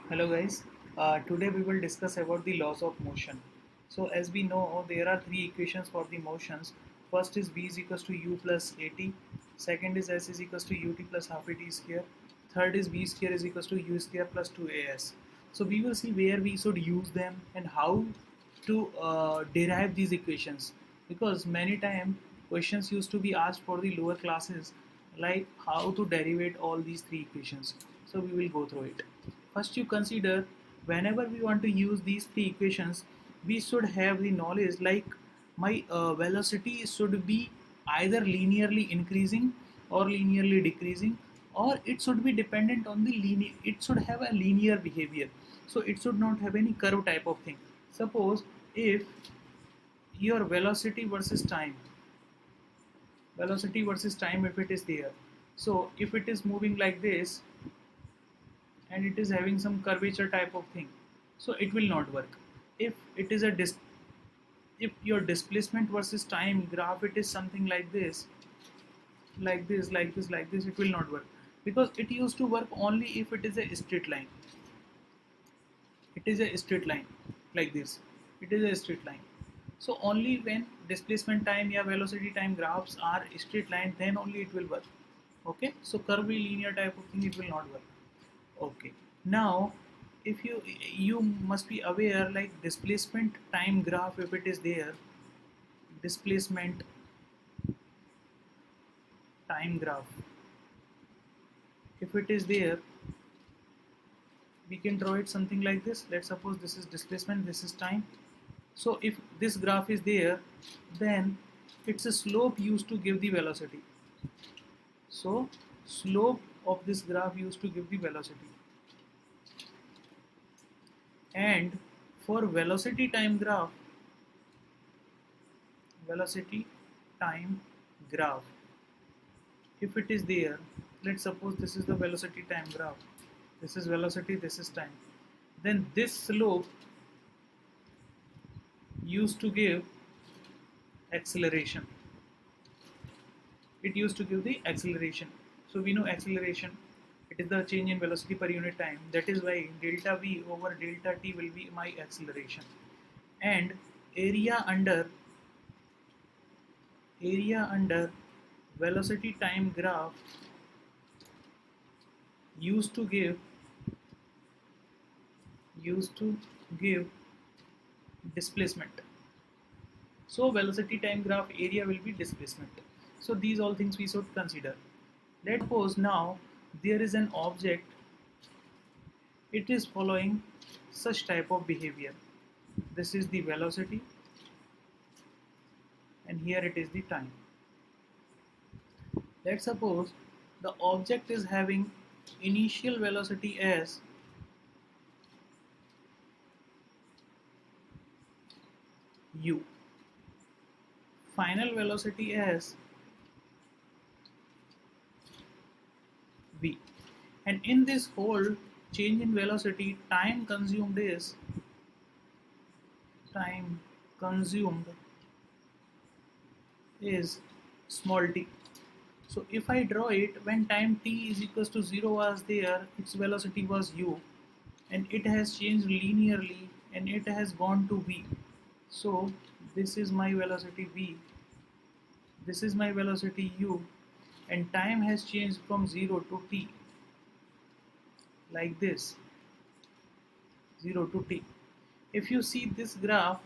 Hello guys, today we will discuss about the laws of motion. So as we know there are three equations for the motions. First is v is equals to u plus at, second is s is equals to ut plus half at square, third is v square is equals to u square plus 2as. So we will see where we should use them and how to derive these equations, because many times questions used to be asked for the lower classes like how to derivate all these three equations. So we will go through it. First, you consider whenever we want to use these three equations, we should have the knowledge like my velocity should be either linearly increasing or linearly decreasing, or it should be dependent on the linear, it should have a linear behavior, so it should not have any curve type of thing. Suppose if your velocity versus time, if it is there, so if it is moving like this and it is having some curvature type of thing, so it will not work. If it is a if your displacement versus time graph, it is something like this, like this, it will not work, because it used to work only if it is a straight line. It is a straight line like this, it is a straight line. So only when displacement time या velocity time graphs are straight line, then only it will work. Okay, so curvy linear type of thing, it will not work. Okay, now if you must be aware like displacement time graph, if it is there, displacement time graph, if it is there, we can draw it something like this. Let's suppose this is displacement, this is time. So if this graph is there, then it's a slope used to give the velocity. So slope of this graph used to give the velocity. And for velocity time graph, if it is there, let's suppose this is the velocity time graph, this is velocity, this is time, then this slope used to give acceleration. It used to give the acceleration. So we know acceleration, it is the change in velocity per unit time. That is why delta v over delta t will be my acceleration. And area under velocity time graph used to give displacement. So velocity time graph area will be displacement. So these all things we should consider. Let's suppose now there is an object, it is following such type of behavior. This is the velocity and here it is the time. Let's suppose the object is having initial velocity as u, final velocity as v, and in this whole change in velocity, time consumed is small t. So if I draw it, when time t is equals to 0 was there, its velocity was u, and it has changed linearly and it has gone to v. So this is my velocity v, this is my velocity u, and time has changed from 0 to t, like this, 0 to t. If you see this graph,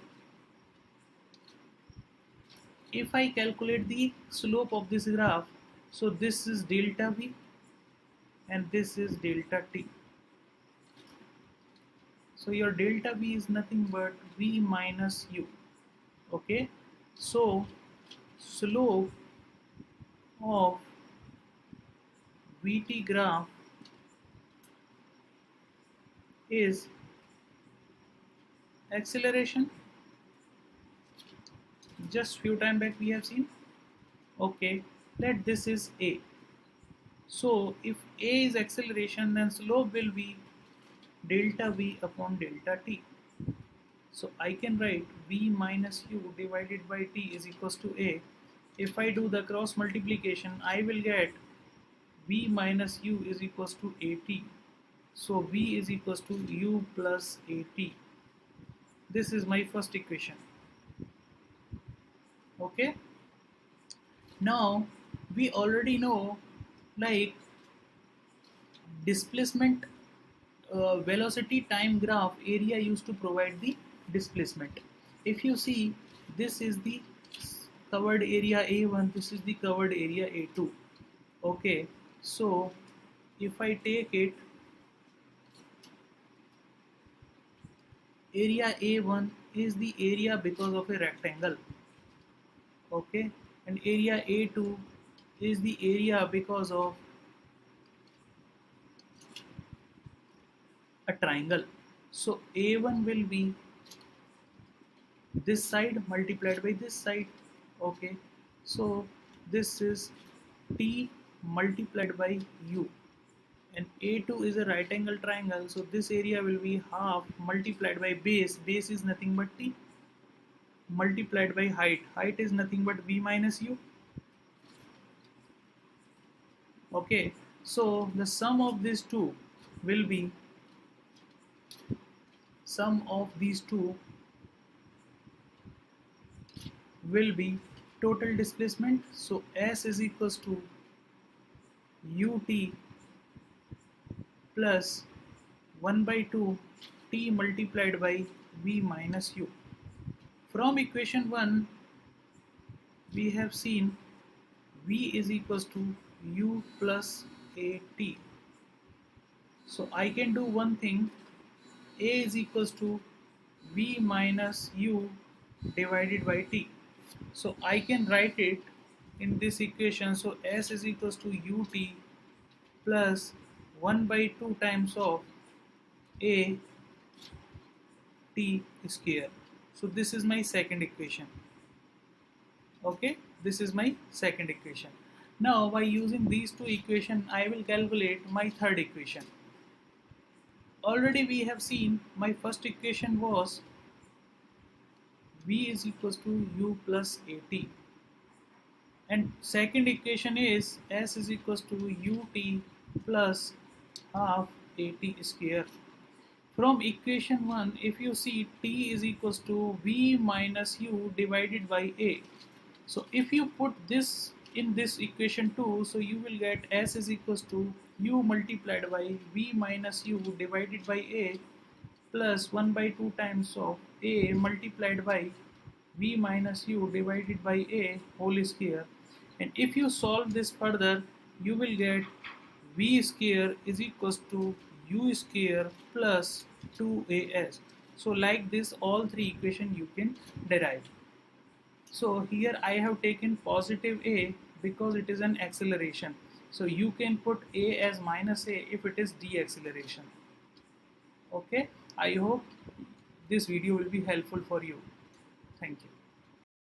if I calculate the slope of this graph, so this is delta v and this is delta t. So your delta v is nothing but v minus u. Okay, so slope of vt graph is acceleration. Just few time back we have seen. Okay, let this is a. So if a is acceleration, then slope will be delta v upon delta t. So I can write v minus u divided by t is equals to a. If I do the cross multiplication, I will get v minus u is equals to at. So V is equals to U plus AT. This is my first equation. Okay, now we already know, like, displacement, velocity time graph area used to provide the displacement. If you see, this is the covered area A1, this is the covered area A2. Okay, so if I take it, area A1 is the area because of a rectangle. Okay, and area A2 is the area because of a triangle. So A1 will be this side multiplied by this side. Okay, so this is T multiplied by U, and A2 is a right angle triangle, so this area will be half multiplied by base is nothing but T, multiplied by height is nothing but V minus U. Okay, so the will be sum of these two will be total displacement. So S is equals to ut plus 1 by 2 t multiplied by v minus u. From equation 1 we have seen v is equals to u plus at. So I can do one thing, a is equals to v minus u divided by t. So I can write it in this equation. So S is equals to ut plus 1 by 2 times of a t square. So this is my second equation. Okay, this is my second equation. Now by using these two equations I will calculate my third equation. Already we have seen my first equation was v is equals to u plus at, and second equation is S is equals to ut plus half at square. From equation 1, if you see, t is equals to v minus u divided by a. So if you put this in this equation 2, so you will get S is equals to u multiplied by v minus u divided by a plus 1 by 2 times of a multiplied by v minus u divided by a whole square. And if you solve this further, you will get v square is equals to u square plus 2as. So like this all three equations you can derive. So here I have taken positive a because it is an acceleration. So you can put a as minus a if it is deceleration. Okay, I hope this video will be helpful for you. Thank you.